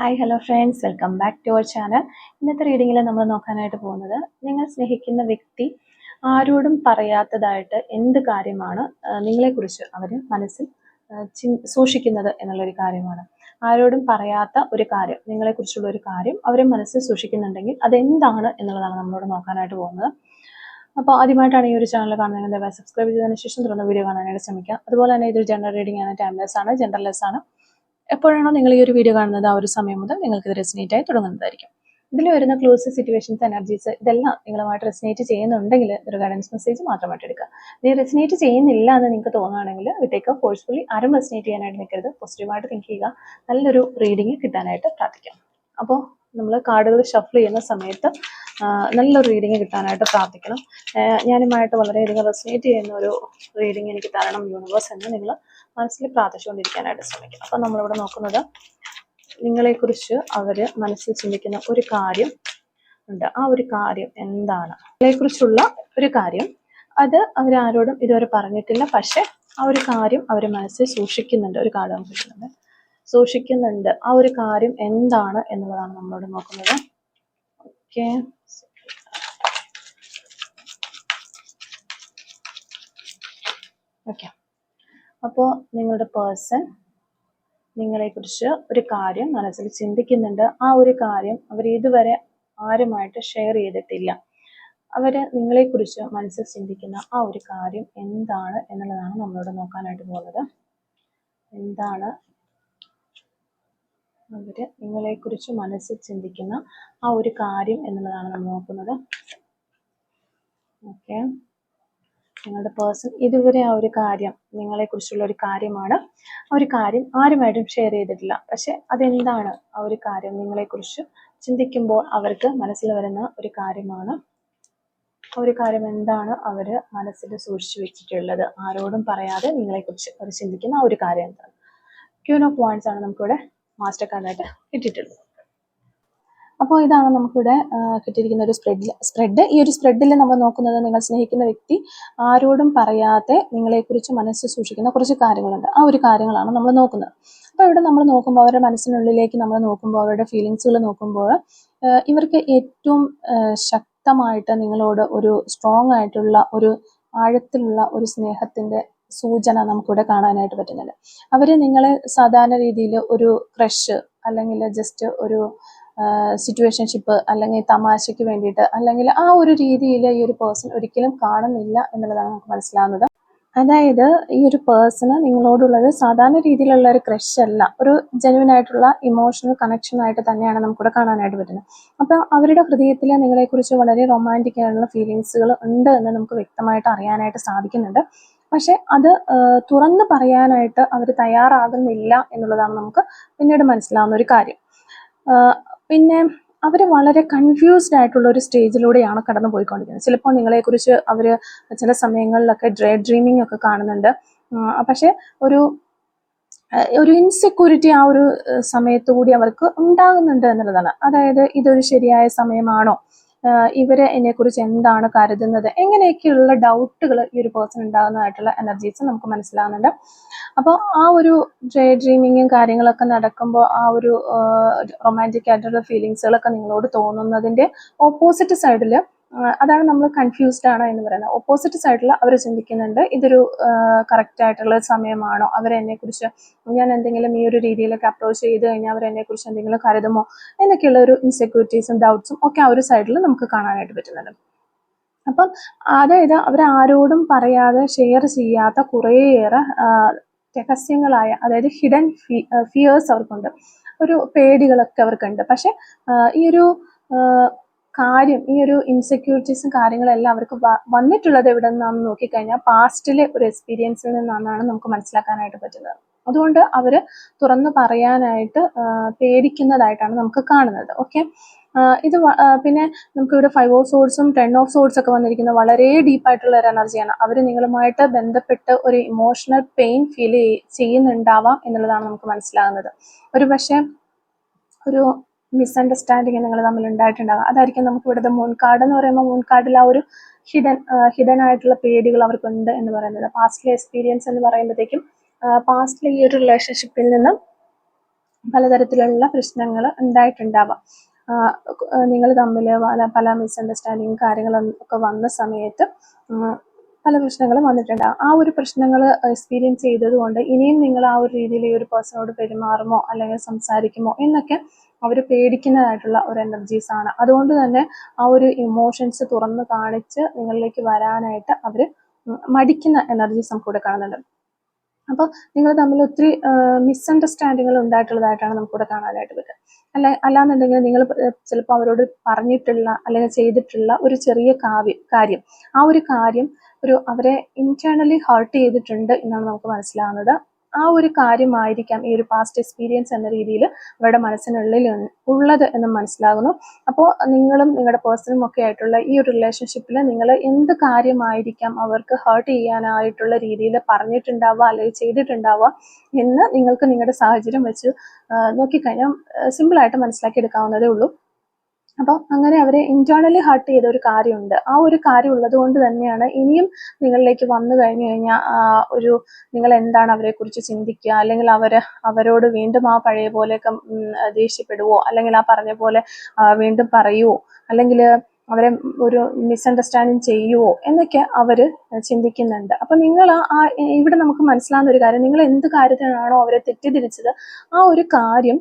Hi hello friends, welcome back to our channel. ഇന്നത്തെ റീഡിങ്ങിൽ നമ്മൾ നോക്കാനായിട്ട് പോകുന്നത്, നിങ്ങൾ സ്നേഹിക്കുന്ന വ്യക്തി ആരോടും പറയാത്തതായിട്ട് എന്ത് കാര്യമാണ് നിങ്ങളെക്കുറിച്ച് അവർ മനസ്സിൽ സൂക്ഷിക്കുന്നത് എന്നുള്ളൊരു കാര്യമാണ്. ആരോടും പറയാത്ത ഒരു കാര്യം, നിങ്ങളെക്കുറിച്ചുള്ള ഒരു കാര്യം അവർ മനസ്സിൽ സൂക്ഷിക്കുന്നുണ്ടെങ്കിൽ അതെന്താണ് എന്നുള്ളതാണ് നമ്മളോട് നോക്കാനായിട്ട് പോകുന്നത്. അപ്പോൾ ആദ്യമായിട്ടാണ് ഈ ഒരു ചാനൽ കാണുന്നത്, ദയവായി സബ്സ്ക്രൈബ് ചെയ്തതിന് ശേഷം തുടർന്ന് വീഡിയോ കാണാനായിട്ട് ശ്രമിക്കുക. അതുപോലെ തന്നെ ഇതൊരു ജനറൽ റീഡിംഗ് ആണ്, ടൈംലെസ് ആണ്, ജെൻഡർലെസ് ആണ്. എപ്പോഴാണോ നിങ്ങൾ ഈ ഒരു വീഡിയോ കാണുന്നത് ആ ഒരു സമയം മുതൽ നിങ്ങൾക്ക് ഇത് റെസിനേറ്റ് ആയി തുടങ്ങുന്നതായിരിക്കും. ഇതിൽ വരുന്ന ക്ലോസ്, സിറ്റുവേഷൻസ്, എനർജീസ് ഇതെല്ലാം നിങ്ങളുമായിട്ട് റെസിനേറ്റ് ചെയ്യുന്നുണ്ടെങ്കിൽ ഇതൊരു ഗൈഡൻസ് മെസ്സേജ് മാത്രമായിട്ട് എടുക്കുക. നീ റെസിനേറ്റ് ചെയ്യുന്നില്ല എന്ന് നിങ്ങൾക്ക് തോന്നുകയാണെങ്കിൽ വിട്ടേക്ക്. ഫോഴ്സ്ഫുള്ളി ആരും റെസിനേറ്റ് ചെയ്യാനായിട്ട് നിൽക്കരുത്. പോസിറ്റീവായിട്ട് തിങ്ക് ചെയ്യുക. നല്ലൊരു റീഡിങ് കിട്ടാനായിട്ട് പ്രാർത്ഥിക്കാം. അപ്പോൾ നമ്മൾ കാർഡുകൾ ഷഫിൾ ചെയ്യുന്ന സമയത്ത് നല്ലൊരു റീഡിങ് കിട്ടാനായിട്ട് പ്രാർത്ഥിക്കണം. ഞാനുമായിട്ട് വളരെയധികം റെസിനേറ്റ് ചെയ്യുന്ന ഒരു റീഡിങ് എനിക്ക് തരണം യൂണിവേഴ്സ് എന്ന് നിങ്ങൾ മനസ്സിൽ പ്രാർത്ഥിച്ചുകൊണ്ടിരിക്കാനായിട്ട് ശ്രമിക്കും. അപ്പം നമ്മളിവിടെ നോക്കുന്നത്, നിങ്ങളെക്കുറിച്ച് അവർ മനസ്സിൽ ചിന്തിക്കുന്ന ഒരു കാര്യം ഉണ്ട്. ആ ഒരു കാര്യം എന്താണ്? നിങ്ങളെക്കുറിച്ചുള്ള ഒരു കാര്യം, അത് അവരാരോടും ഇതുവരെ പറഞ്ഞിട്ടില്ല. പക്ഷെ ആ ഒരു കാര്യം അവർ മനസ്സിൽ സൂക്ഷിക്കുന്നുണ്ട്. ഒരു കാർഡ് നമുക്ക് കിട്ടുന്നുണ്ട്, സൂക്ഷിക്കുന്നുണ്ട്. ആ ഒരു കാര്യം എന്താണ് എന്നുള്ളതാണ് നമ്മളോട് നോക്കുന്നത്. Okay, okay. അപ്പോൾ നിങ്ങളുടെ പേഴ്സൺ നിങ്ങളെക്കുറിച്ച് ഒരു കാര്യം മനസ്സിൽ ചിന്തിക്കുന്നുണ്ട്. ആ ഒരു കാര്യം അവർ ഇതുവരെ ആരുമായിട്ട് ഷെയർ ചെയ്തിട്ടില്ല. അവർ നിങ്ങളെക്കുറിച്ച് മനസ്സിൽ ചിന്തിക്കുന്ന ആ ഒരു കാര്യം എന്താണ് എന്നുള്ളതാണ് നമ്മളോട് നോക്കാനായിട്ട് പോകുന്നത്. എന്താണ് അവർ നിങ്ങളെക്കുറിച്ച് മനസ്സിൽ ചിന്തിക്കുന്ന ആ ഒരു കാര്യം എന്നുള്ളതാണ് നമ്മൾ നോക്കുന്നത്. ഓക്കെ, നിങ്ങളുടെ പേഴ്സൺ ഇതുവരെ ആ ഒരു കാര്യം, നിങ്ങളെക്കുറിച്ചുള്ള ഒരു കാര്യമാണ്. ആ ഒരു കാര്യം ആരുമായിട്ടും ഷെയർ ചെയ്തിട്ടില്ല. പക്ഷെ അതെന്താണ് ആ ഒരു കാര്യം? നിങ്ങളെക്കുറിച്ച് ചിന്തിക്കുമ്പോൾ അവർക്ക് മനസ്സിൽ വരുന്ന ഒരു കാര്യമാണ്. ആ ഒരു കാര്യം എന്താണ് അവർ മനസ്സിൽ സൂക്ഷിച്ചു വെച്ചിട്ടുള്ളത്? ആരോടും പറയാതെ നിങ്ങളെക്കുറിച്ച് അവർ ചിന്തിക്കുന്ന ആ ഒരു കാര്യം എന്താണ്? ക്യൂൻ ഓഫ് വാൻഡ്സ് ആണ് നമുക്കിവിടെ മാസ്റ്റർ കാർഡായിട്ട് കിട്ടിയിട്ടുള്ളത്. അപ്പോൾ ഇതാണ് നമുക്കിവിടെ കിട്ടിയിരിക്കുന്ന ഒരു സ്പ്രെഡ്. ഈ ഒരു സ്പ്രെഡിൽ നമ്മൾ നോക്കുന്നത്, നിങ്ങൾ സ്നേഹിക്കുന്ന വ്യക്തി ആരോടും പറയാതെ നിങ്ങളെക്കുറിച്ച് മനസ്സിൽ സൂക്ഷിക്കുന്ന കുറച്ച് കാര്യങ്ങളുണ്ട്. ആ ഒരു കാര്യങ്ങളാണ് നമ്മൾ നോക്കുന്നത്. അപ്പോൾ ഇവിടെ നമ്മൾ നോക്കുമ്പോൾ, അവരുടെ മനസ്സിനുള്ളിലേക്ക് നമ്മൾ നോക്കുമ്പോൾ, അവരുടെ ഫീലിങ്സുകൾ നോക്കുമ്പോൾ, ഇവർക്ക് ഏറ്റവും ശക്തമായിട്ട് നിങ്ങളോട് ഒരു സ്ട്രോങ് ആയിട്ടുള്ള ഒരു ആഴത്തിലുള്ള ഒരു സ്നേഹത്തിൻ്റെ സൂചന നമുക്കിവിടെ കാണാനായിട്ട് പറ്റുന്നുണ്ട്. അവർ നിങ്ങളെ സാധാരണ രീതിയിൽ ഒരു ക്രഷ് അല്ലെങ്കിൽ ജസ്റ്റ് ഒരു സിറ്റുവേഷൻഷിപ്പ് അല്ലെങ്കിൽ തമാശയ്ക്ക് വേണ്ടിയിട്ട് അല്ലെങ്കിൽ ആ ഒരു രീതിയിൽ ഈ ഒരു പേഴ്സൺ ഒരിക്കലും കാണുന്നില്ല എന്നുള്ളതാണ് നമുക്ക് മനസ്സിലാവുന്നത്. അതായത് ഈ ഒരു പേഴ്സണ് നിങ്ങളോടുള്ളത് സാധാരണ രീതിയിലുള്ള ഒരു ക്രഷ് അല്ല, ഒരു ജെന്യുവൻ ആയിട്ടുള്ള ഇമോഷണൽ കണക്ഷൻ ആയിട്ട് തന്നെയാണ് നമുക്കിവിടെ കാണാനായിട്ട് പറ്റുന്നത്. അപ്പോൾ അവരുടെ ഹൃദയത്തിൽ നിങ്ങളെക്കുറിച്ച് വളരെ റൊമാൻറ്റിക് ആയിട്ടുള്ള ഫീലിങ്സുകൾ ഉണ്ട് എന്ന് നമുക്ക് വ്യക്തമായിട്ട് അറിയാനായിട്ട് സാധിക്കുന്നുണ്ട്. പക്ഷെ അത് തുറന്ന് പറയാനായിട്ട് അവർ തയ്യാറാകുന്നില്ല എന്നുള്ളതാണ് നമുക്ക് പിന്നീട് മനസ്സിലാവുന്ന ഒരു കാര്യം. പിന്നെ അവർ വളരെ കൺഫ്യൂസ്ഡ് ആയിട്ടുള്ള ഒരു സ്റ്റേജിലൂടെയാണ് കടന്നു പോയിക്കൊണ്ടിരിക്കുന്നത്. ചിലപ്പോൾ നിങ്ങളെക്കുറിച്ച് അവർ ചില സമയങ്ങളിലൊക്കെ ഡ്രീമിംഗ് ഒക്കെ കാണുന്നുണ്ട്. പക്ഷെ ഒരു ഇൻസെക്യൂരിറ്റി ആ ഒരു സമയത്ത് കൂടി അവർക്ക് ഉണ്ടാകുന്നുണ്ട് എന്നുള്ളതാണ്. അതായത് ഇതൊരു ശരിയായ സമയമാണോ, ഇവര് എന്നെക്കുറിച്ച് എന്താണ് കരുതുന്നത്, എങ്ങനെയൊക്കെയുള്ള ഡൗട്ടുകൾ ഈ ഒരു പേഴ്സൺ ഉണ്ടാകുന്നതായിട്ടുള്ള എനർജീസ് നമുക്ക് മനസ്സിലാകുന്നുണ്ട്. അപ്പോൾ ആ ഒരു ഡ്രീമിങ്ങും കാര്യങ്ങളൊക്കെ നടക്കുമ്പോൾ ആ ഒരു റൊമാൻറ്റിക് ആയിട്ടുള്ള ഫീലിങ്സുകളൊക്കെ നിങ്ങളോട് തോന്നുന്നതിൻ്റെ ഓപ്പോസിറ്റ് സൈഡിൽ, അതാണ് നമ്മൾ കൺഫ്യൂസ്ഡ് ആണ് എന്ന് പറയുന്നത്. ഓപ്പോസിറ്റ് സൈഡിൽ അവർ ചിന്തിക്കുന്നുണ്ട്, ഇതൊരു കറക്റ്റ് ആയിട്ടുള്ള സമയമാണോ, അവരെന്നെക്കുറിച്ച് ഞാൻ എന്തെങ്കിലും ഈ ഒരു രീതിയിലൊക്കെ അപ്രോച്ച് ചെയ്ത് കഴിഞ്ഞാൽ അവരെന്നെക്കുറിച്ച് എന്തെങ്കിലും കരുതുമോ എന്നൊക്കെയുള്ള ഒരു ഇൻസെക്യൂരിറ്റീസും ഡൗട്ട്സും ഒക്കെ ആ ഒരു സൈഡിൽ നമുക്ക് കാണാനായിട്ട് പറ്റുന്നുണ്ട്. അപ്പം അതായത് അവരാരോടും പറയാതെ ഷെയർ ചെയ്യാത്ത കുറേയേറെ രഹസ്യങ്ങളായ, അതായത് ഹിഡൻ ഫിയേഴ്സ് അവർക്കുണ്ട്, ഒരു പേടികളൊക്കെ അവർക്കുണ്ട്. പക്ഷെ ഈ ഒരു കാര്യം, ഈ ഒരു ഇൻസെക്യൂരിറ്റീസും കാര്യങ്ങളെല്ലാം അവർക്ക് വന്നിട്ടുള്ളത് എവിടെ നിന്നാണെന്ന് നോക്കിക്കഴിഞ്ഞാൽ പാസ്റ്റിലെ ഒരു എക്സ്പീരിയൻസിൽ നിന്നാണ് നമുക്ക് മനസ്സിലാക്കാനായിട്ട് പറ്റുന്നത്. അതുകൊണ്ട് അവർ തുറന്നു പറയാനായിട്ട് പേടിക്കുന്നതായിട്ടാണ് നമുക്ക് കാണുന്നത്. ഓക്കെ, ഇത് പിന്നെ നമുക്കിവിടെ 5 ഓഫ് സോർഡ്സും 10 ഓഫ് സോർഡ്സ് ഒക്കെ വന്നിരിക്കുന്ന വളരെ ഡീപ്പായിട്ടുള്ള ഒരു എനർജിയാണ്. അവർ നിങ്ങളുമായിട്ട് ബന്ധപ്പെട്ട് ഒരു ഇമോഷണൽ പെയിൻ ഫീൽ ചെയ്യുന്നുണ്ടാവാം എന്നുള്ളതാണ് നമുക്ക് മനസ്സിലാകുന്നത്. ഒരു പക്ഷേ ഒരു മിസ്അണ്ടർസ്റ്റാൻഡിങ് നിങ്ങൾ തമ്മിൽ ഉണ്ടായിട്ടുണ്ടാകാം. അതായിരിക്കും നമുക്ക് ഇവിടുത്തെ മൂൺ കാർഡ് എന്ന് പറയുമ്പോൾ, മൂൺ കാർഡിൽ ആ ഒരു ഹിഡൻ ആയിട്ടുള്ള പേടികൾ അവർക്കുണ്ട് എന്ന് പറയുന്നത്. പാസ്റ്റിലെ എക്സ്പീരിയൻസ് എന്ന് പറയുമ്പോഴത്തേക്കും, പാസ്റ്റിലെ ഈ ഒരു റിലേഷൻഷിപ്പിൽ നിന്നും പലതരത്തിലുള്ള പ്രശ്നങ്ങൾ ഉണ്ടായിട്ടുണ്ടാവാം. നിങ്ങൾ തമ്മിൽ പല മിസ്അണ്ടർസ്റ്റാൻഡിങ് കാര്യങ്ങളും ഒക്കെ വന്ന സമയത്ത് പല പ്രശ്നങ്ങളും വന്നിട്ടുണ്ടാകും. ആ ഒരു പ്രശ്നങ്ങൾ എക്സ്പീരിയൻസ് ചെയ്തത് കൊണ്ട് ഇനിയും നിങ്ങൾ ആ ഒരു രീതിയിൽ ഈ ഒരു പേഴ്സണോട് പെരുമാറുമോ അല്ലെങ്കിൽ സംസാരിക്കുമോ എന്നൊക്കെ അവർ പേടിക്കുന്നതായിട്ടുള്ള ഒരു എനർജീസ് ആണ്. അതുകൊണ്ട് തന്നെ ആ ഒരു ഇമോഷൻസ് തുറന്ന് കാണിച്ച് നിങ്ങളിലേക്ക് വരാനായിട്ട് അവർ മടിക്കുന്ന എനർജീസ് നമുക്ക് ഇവിടെ കാണുന്നുണ്ട്. അപ്പോൾ നിങ്ങൾ തമ്മിൽ ഒത്തിരി മിസ്അണ്ടർസ്റ്റാൻഡിങ്ങൾ ഉണ്ടായിട്ടുള്ളതായിട്ടാണ് നമുക്കിവിടെ കാണാനായിട്ട് പറ്റുക. അല്ലാന്നുണ്ടെങ്കിൽ നിങ്ങൾ ചിലപ്പോൾ അവരോട് പറഞ്ഞിട്ടുള്ള അല്ലെങ്കിൽ ചെയ്തിട്ടുള്ള ഒരു ചെറിയ കാര്യം, ആ ഒരു കാര്യം അവരെ ഇന്റേണലി ഹേർട്ട് ചെയ്തിട്ടുണ്ട് എന്നാണ് നമുക്ക് മനസ്സിലാവുന്നത്. ആ ഒരു കാര്യമായിരിക്കാം ഈ ഒരു പാസ്റ്റ് എക്സ്പീരിയൻസ് എന്ന രീതിയിൽ അവരുടെ മനസ്സിനുള്ളിൽ ഉള്ളത് എന്ന് മനസ്സിലാകുന്നു. അപ്പോൾ നിങ്ങളും നിങ്ങളുടെ പേഴ്സണും ഒക്കെ ആയിട്ടുള്ള ഈ ഒരു റിലേഷൻഷിപ്പിൽ നിങ്ങൾ എന്ത് കാര്യമായിരിക്കാം അവർക്ക് ഹേർട്ട് ചെയ്യാനായിട്ടുള്ള രീതിയിൽ പറഞ്ഞിട്ടുണ്ടാവുക അല്ലെങ്കിൽ ചെയ്തിട്ടുണ്ടാവുക എന്ന് നിങ്ങൾക്ക് നിങ്ങളുടെ സാഹചര്യം വെച്ച് നോക്കിക്കഴിഞ്ഞാൽ സിമ്പിളായിട്ട് മനസ്സിലാക്കി എടുക്കാവുന്നതേ ഉള്ളൂ. അപ്പോൾ അങ്ങനെ അവരെ ഇന്റേണലി ഹേർട്ട് ചെയ്ത ഒരു കാര്യമുണ്ട്. ആ ഒരു കാര്യം ഉള്ളത് കൊണ്ട് തന്നെയാണ് ഇനിയും നിങ്ങളിലേക്ക് വന്നു കഴിഞ്ഞു കഴിഞ്ഞാൽ നിങ്ങൾ എന്താണ് അവരെ കുറിച്ച് ചിന്തിക്കുക, അല്ലെങ്കിൽ അവരോട് വീണ്ടും ആ പഴയ പോലെയൊക്കെ ദേഷ്യപ്പെടുവോ, അല്ലെങ്കിൽ ആ പറഞ്ഞ പോലെ വീണ്ടും പറയുവോ, അല്ലെങ്കിൽ അവരെ ഒരു മിസ്അണ്ടർസ്റ്റാൻഡിങ് ചെയ്യുവോ എന്നൊക്കെ അവര് ചിന്തിക്കുന്നുണ്ട്. അപ്പൊ നിങ്ങൾ ഇവിടെ നമുക്ക് മനസ്സിലാവുന്ന ഒരു കാര്യം, നിങ്ങൾ എന്ത് കാര്യത്തിനാണോ അവരെ തെറ്റിദ്ധരിച്ചത് ആ ഒരു കാര്യം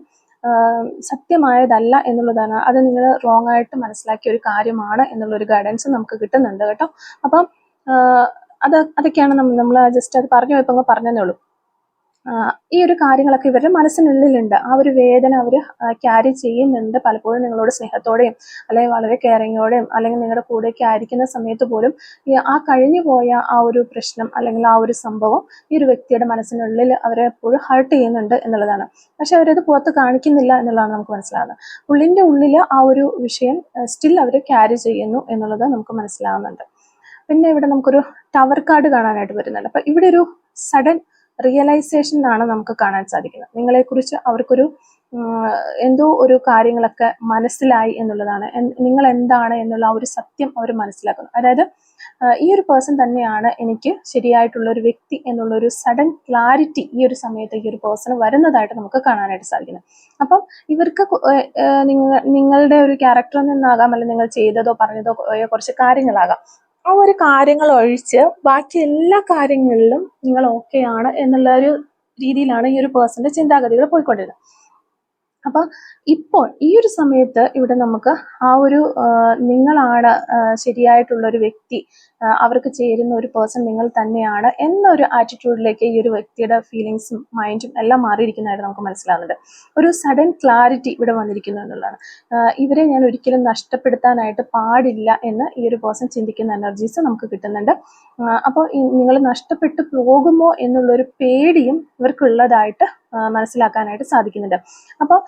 സത്യമായതല്ല എന്നുള്ളതാണ്. അത് നിങ്ങൾ റോങ് ആയിട്ട് മനസ്സിലാക്കിയ ഒരു കാര്യമാണ് എന്നുള്ളൊരു ഗൈഡൻസ് നമുക്ക് കിട്ടുന്നുണ്ട് കേട്ടോ. അപ്പം അതൊക്കെയാണ് നമ്മൾ ജസ്റ്റ് അത് പറഞ്ഞു പോയപ്പോൾ പറഞ്ഞതേ ഉള്ളൂ. ഈ ഒരു കാര്യങ്ങളൊക്കെ ഇവരുടെ മനസ്സിനുള്ളിലുണ്ട്. ആ ഒരു വേദന അവർ ക്യാരി ചെയ്യുന്നുണ്ട്. പലപ്പോഴും നിങ്ങളോട് സ്നേഹത്തോടെയും അല്ലെങ്കിൽ വളരെ കെയറിങ്ങോടെയും അല്ലെങ്കിൽ നിങ്ങളുടെ കൂടെയൊക്കെ ആയിരിക്കുന്ന സമയത്ത് പോലും ആ കഴിഞ്ഞു പോയ ആ ഒരു പ്രശ്നം അല്ലെങ്കിൽ ആ ഒരു സംഭവം ഈ ഒരു വ്യക്തിയുടെ മനസ്സിനുള്ളിൽ അവരെ എപ്പോഴും ഹേർട്ട് ചെയ്യുന്നുണ്ട് എന്നുള്ളതാണ്. പക്ഷെ അവരത് പുറത്ത് കാണിക്കുന്നില്ല എന്നുള്ളതാണ് നമുക്ക് മനസ്സിലാകുന്നത്. ഉള്ളിൻ്റെ ഉള്ളിൽ ആ ഒരു വിഷയം സ്റ്റിൽ അവർ ക്യാരി ചെയ്യുന്നു എന്നുള്ളത് നമുക്ക് മനസ്സിലാകുന്നുണ്ട്. പിന്നെ ഇവിടെ നമുക്കൊരു ടവർ കാർഡ് കാണാനായിട്ട് വരുന്നുണ്ട്. അപ്പം ഇവിടെ ഒരു സഡൻ റിയലൈസേഷൻ ആണ് നമുക്ക് കാണാൻ സാധിക്കുന്നത്. നിങ്ങളെക്കുറിച്ച് അവർക്കൊരു എന്തോ ഒരു കാര്യങ്ങളൊക്കെ മനസ്സിലായി എന്നുള്ളതാണ്. നിങ്ങൾ എന്താണ് എന്നുള്ള ആ ഒരു സത്യം അവർ മനസ്സിലാക്കുന്നു. അതായത് ഈ ഒരു പേഴ്സൺ തന്നെയാണ് എനിക്ക് ശരിയായിട്ടുള്ള ഒരു വ്യക്തി എന്നുള്ള ഒരു സഡൻ ക്ലാരിറ്റി ഈ ഒരു സമയത്ത് ഈ ഒരു പേഴ്സൺ വരുന്നതായിട്ട് നമുക്ക് കാണാനായിട്ട് സാധിക്കുന്നത്. അപ്പം ഇവർക്ക് നിങ്ങളുടെ ഒരു ക്യാരക്ടറിൽ നിന്നാകാം, അല്ലെങ്കിൽ നിങ്ങൾ ചെയ്തതോ പറഞ്ഞതോ കുറച്ച് കാര്യങ്ങളാകാം. ആ ഒരു കാര്യങ്ങൾ ഒഴിച്ച് ബാക്കി എല്ലാ കാര്യങ്ങളിലും നിങ്ങൾ ഓക്കെ ആണ് എന്നുള്ള ഒരു രീതിയിലാണ് ഈ ഒരു പേഴ്സന്റെ ചിന്താഗതികൾ പോയിക്കൊണ്ടിരുന്നത്. അപ്പൊ ഇപ്പോൾ ഈ ഒരു സമയത്ത് ഇവിടെ നമുക്ക് ആ ഒരു നിങ്ങളാണ് ശരിയായിട്ടുള്ള ഒരു വ്യക്തി, അവർക്ക് ചേരുന്ന ഒരു പേഴ്സൺ നിങ്ങൾ തന്നെയാണ് എന്നൊരു ആറ്റിറ്റ്യൂഡിലേക്ക് ഈ ഒരു വ്യക്തിയുടെ ഫീലിങ്സും മൈൻഡും എല്ലാം മാറിയിരിക്കുന്നതായിട്ട് നമുക്ക് മനസ്സിലാവുന്നുണ്ട്. ഒരു സഡൻ ക്ലാരിറ്റി ഇവിടെ വന്നിരിക്കുന്നു എന്നുള്ളതാണ്. ഇവരെ ഞാൻ ഒരിക്കലും നഷ്ടപ്പെടുത്താനായിട്ട് പാടില്ല എന്ന് ഈ ഒരു പേഴ്സൺ ചിന്തിക്കുന്ന എനർജീസ് നമുക്ക് കിട്ടുന്നുണ്ട്. അപ്പോൾ നിങ്ങൾ നഷ്ടപ്പെട്ടു പോകുമോ എന്നുള്ളൊരു പേടിയും ഇവർക്കുള്ളതായിട്ട് മനസ്സിലാക്കാനായിട്ട് സാധിക്കുന്നുണ്ട്. അപ്പോൾ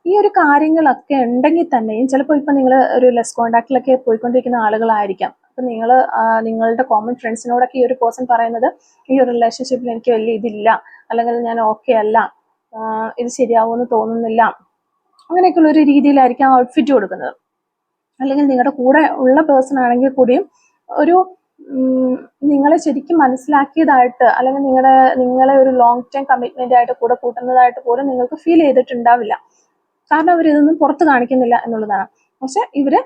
ഈ ഒരു കാര്യങ്ങളൊക്കെ ഉണ്ടെങ്കിൽ തന്നെയും ചിലപ്പോൾ ഇപ്പം നിങ്ങൾ ഒരു ലെസ് കോണ്ടാക്റ്റിലൊക്കെ പോയിക്കൊണ്ടിരിക്കുന്ന ആളുകളായിരിക്കാം. അപ്പം നിങ്ങളുടെ കോമൺ ഫ്രണ്ട്സിനോടൊക്കെ ഈ ഒരു പേഴ്സൺ പറയുന്നത് ഈ ഒരു റിലേഷൻഷിപ്പിൽ എനിക്ക് വലിയ ഇതില്ല, അല്ലെങ്കിൽ ഞാൻ ഓക്കെ അല്ല, ഇത് ശരിയാവുമെന്ന് തോന്നുന്നില്ല, അങ്ങനെയൊക്കെയുള്ള ഒരു രീതിയിലായിരിക്കും ഔട്ട്ഫിറ്റ് കൊടുക്കുന്നത്. അല്ലെങ്കിൽ നിങ്ങളുടെ കൂടെ ഉള്ള പേഴ്സൺ ആണെങ്കിൽ കൂടിയും ഒരു നിങ്ങളെ ശരിക്കും മനസ്സിലാക്കിയതായിട്ട് അല്ലെങ്കിൽ നിങ്ങളെ ഒരു ലോങ് ടൈം കമ്മിറ്റ്മെന്റ് ആയിട്ട് കൂടെ കൂട്ടുന്നതായിട്ട് പോലും നിങ്ങൾക്ക് ഫീൽ ചെയ്തിട്ടുണ്ടാവില്ല. കാരണം അവരിതൊന്നും പുറത്ത് കാണിക്കുന്നില്ല എന്നുള്ളതാണ്. പക്ഷെ ഇവര്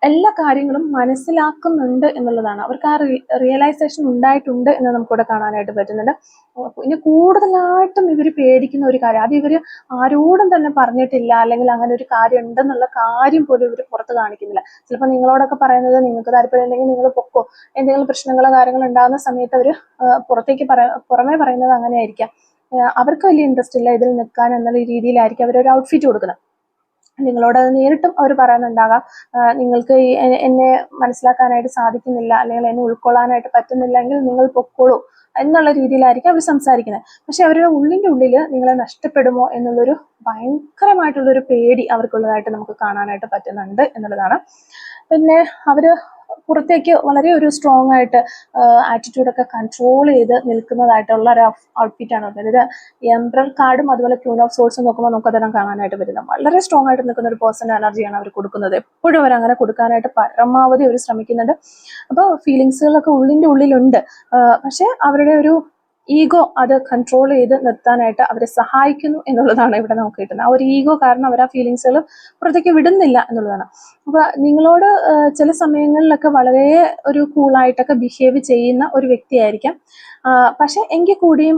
എല്ലാ കാര്യങ്ങളും മനസ്സിലാക്കുന്നുണ്ട് എന്നുള്ളതാണ്. അവർക്ക് ആ റിയലൈസേഷൻ ഉണ്ടായിട്ടുണ്ട് എന്ന് നമുക്കിവിടെ കാണാനായിട്ട് പറ്റുന്നുണ്ട്. പിന്നെ കൂടുതലായിട്ടും ഇവർ പേടിക്കുന്ന ഒരു കാര്യം, അത് ഇവർ ആരോടും തന്നെ പറഞ്ഞിട്ടില്ല, അല്ലെങ്കിൽ അങ്ങനെ ഒരു കാര്യം ഉണ്ടെന്നുള്ള കാര്യം പോലും ഇവർ പുറത്ത് കാണിക്കുന്നില്ല. ചിലപ്പോൾ നിങ്ങളോടൊക്കെ പറയുന്നത് നിങ്ങൾക്ക് താല്പര്യം ഉണ്ടെങ്കിൽ നിങ്ങൾ പൊക്കോ, എന്തെങ്കിലും പ്രശ്നങ്ങളോ കാര്യങ്ങളോ ഉണ്ടാകുന്ന സമയത്ത് അവർ പുറത്തേക്ക് പുറമേ പറയുന്നത് അങ്ങനെ ആയിരിക്കാം. അവർക്ക് വലിയ ഇൻട്രസ്റ്റ് ഇല്ല ഇതിൽ നിൽക്കാൻ എന്നുള്ള രീതിയിലായിരിക്കും അവരൊരു ഔട്ട്ഫിറ്റ് കൊടുക്കുന്നത്. നിങ്ങളോട് അത് നേരിട്ടും അവർ പറയുന്നുണ്ടാകാം, നിങ്ങൾക്ക് എന്നെ മനസ്സിലാക്കാനായിട്ട് സാധിക്കുന്നില്ല, അല്ലെങ്കിൽ എന്നെ ഉൾക്കൊള്ളാനായിട്ട് പറ്റുന്നില്ലെങ്കിൽ നിങ്ങൾ പൊക്കോളൂ എന്നുള്ള രീതിയിലായിരിക്കും അവർ സംസാരിക്കുന്നത്. പക്ഷെ അവരുടെ ഉള്ളിൻ്റെ ഉള്ളിൽ നിങ്ങളെ നഷ്ടപ്പെടുമോ എന്നുള്ളൊരു ഭയങ്കരമായിട്ടുള്ളൊരു പേടി അവർക്കുള്ളതായിട്ട് നമുക്ക് കാണാനായിട്ട് പറ്റുന്നുണ്ട് എന്നുള്ളതാണ്. പിന്നെ അവർ പുറത്തേക്ക് വളരെ ഒരു സ്ട്രോങ് ആയിട്ട് ആറ്റിറ്റ്യൂഡൊക്കെ കൺട്രോൾ ചെയ്ത് നിൽക്കുന്നതായിട്ടുള്ള ഒരു ഔട്ട്ഫിറ്റാണ്. അതായത് എംബ്രർ കാർഡും അതുപോലെ ക്യൂൻ ഓഫ് സോഴ്സും നോക്കുമ്പോൾ നമുക്ക് അതെല്ലാം കാണാനായിട്ട് പറ്റുന്നത്. വളരെ സ്ട്രോങ് ആയിട്ട് നിൽക്കുന്ന ഒരു പേഴ്സണൽ എനർജിയാണ് അവർ കൊടുക്കുന്നത്. എപ്പോഴും അവർ അങ്ങനെ കൊടുക്കാനായിട്ട് പരമാവധി അവർ ശ്രമിക്കുന്നുണ്ട്. അപ്പോൾ ഫീലിങ്സുകളൊക്കെ ഉള്ളിൻ്റെ ഉള്ളിലുണ്ട്. പക്ഷെ അവരുടെ ഒരു ഈഗോ അത് കൺട്രോൾ ചെയ്ത് നിർത്താനായിട്ട് അവരെ സഹായിക്കുന്നു എന്നുള്ളതാണ് ഇവിടെ നമുക്ക് കിട്ടുന്നത്. ആ ഒരു ഈഗോ കാരണം അവർ ആ ഫീലിങ്സുകൾ പുറത്തേക്ക് വിടുന്നില്ല എന്നുള്ളതാണ്. അപ്പൊ നിങ്ങളോട് ചില സമയങ്ങളിലൊക്കെ വളരെ ഒരു കൂളായിട്ടൊക്കെ ബിഹേവ് ചെയ്യുന്ന ഒരു വ്യക്തിയായിരിക്കാം. പക്ഷെ എങ്കിൽ കൂടിയും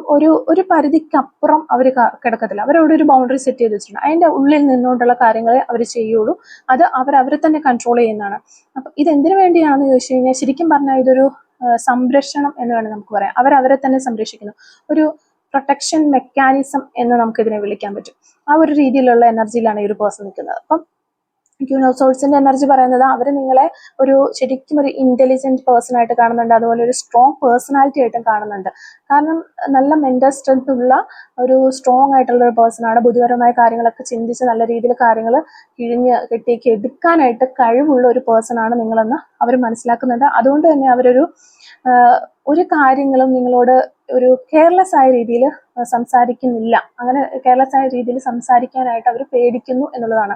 ഒരു പരിധിക്കപ്പുറം അവർ കിടക്കത്തില്ല. അവരവിടെ ഒരു ബൗണ്ടറി സെറ്റ് ചെയ്ത് വെച്ചിട്ടുണ്ട്. അതിന്റെ ഉള്ളിൽ നിന്നുകൊണ്ടുള്ള കാര്യങ്ങളെ അവർ ചെയ്യുള്ളൂ. അത് അവരെ തന്നെ കൺട്രോൾ ചെയ്യുന്നതാണ്. അപ്പൊ ഇതെന്തിനു വേണ്ടിയാണെന്ന് ചോദിച്ചു കഴിഞ്ഞാൽ ശരിക്കും പറഞ്ഞാൽ ഇതൊരു സംരക്ഷണം എന്ന് വേണം നമുക്ക് പറയാം. അവരെ തന്നെ സംരക്ഷിക്കുന്നു. ഒരു പ്രൊട്ടക്ഷൻ മെക്കാനിസം എന്ന് നമുക്ക് ഇതിനെ വിളിക്കാൻ പറ്റും. ആ ഒരു രീതിയിലുള്ള എനർജിയിലാണ് ഈ ഒരു പേഴ്സൺ നിൽക്കുന്നത്. അപ്പം ക്യൂൻ ഓഫ് സോൾസിന്റെ എനർജി പറയുന്നത് അവർ നിങ്ങളെ ശരിക്കും ഒരു ഇന്റലിജന്റ് പേഴ്സൺ ആയിട്ട് കാണുന്നുണ്ട്. അതുപോലെ ഒരു സ്ട്രോങ് പേഴ്സണാലിറ്റി ആയിട്ടും കാണുന്നുണ്ട്. കാരണം നല്ല മെന്റൽ സ്ട്രെങ്ത് ഉള്ള ഒരു സ്ട്രോങ് ആയിട്ടുള്ള ഒരു പേഴ്സൺ ആണ്. ബുദ്ധിപരമായ കാര്യങ്ങളൊക്കെ ചിന്തിച്ച് നല്ല രീതിയിൽ കാര്യങ്ങൾ കിഴിഞ്ഞ് കെട്ടിയേക്ക് എടുക്കാനായിട്ട് കഴിവുള്ള ഒരു പേഴ്സൺ ആണ് നിങ്ങളെന്ന് അവർ മനസ്സിലാക്കുന്നുണ്ട്. അതുകൊണ്ട് തന്നെ ഒരു കാര്യങ്ങളും നിങ്ങളോട് ഒരു കെയർലെസ് ആയ രീതിയിൽ സംസാരിക്കുന്നില്ല. അങ്ങനെ കെയർലെസ് ആയ രീതിയിൽ സംസാരിക്കാനായിട്ട് അവർ പേടിക്കുന്നു എന്നുള്ളതാണ്.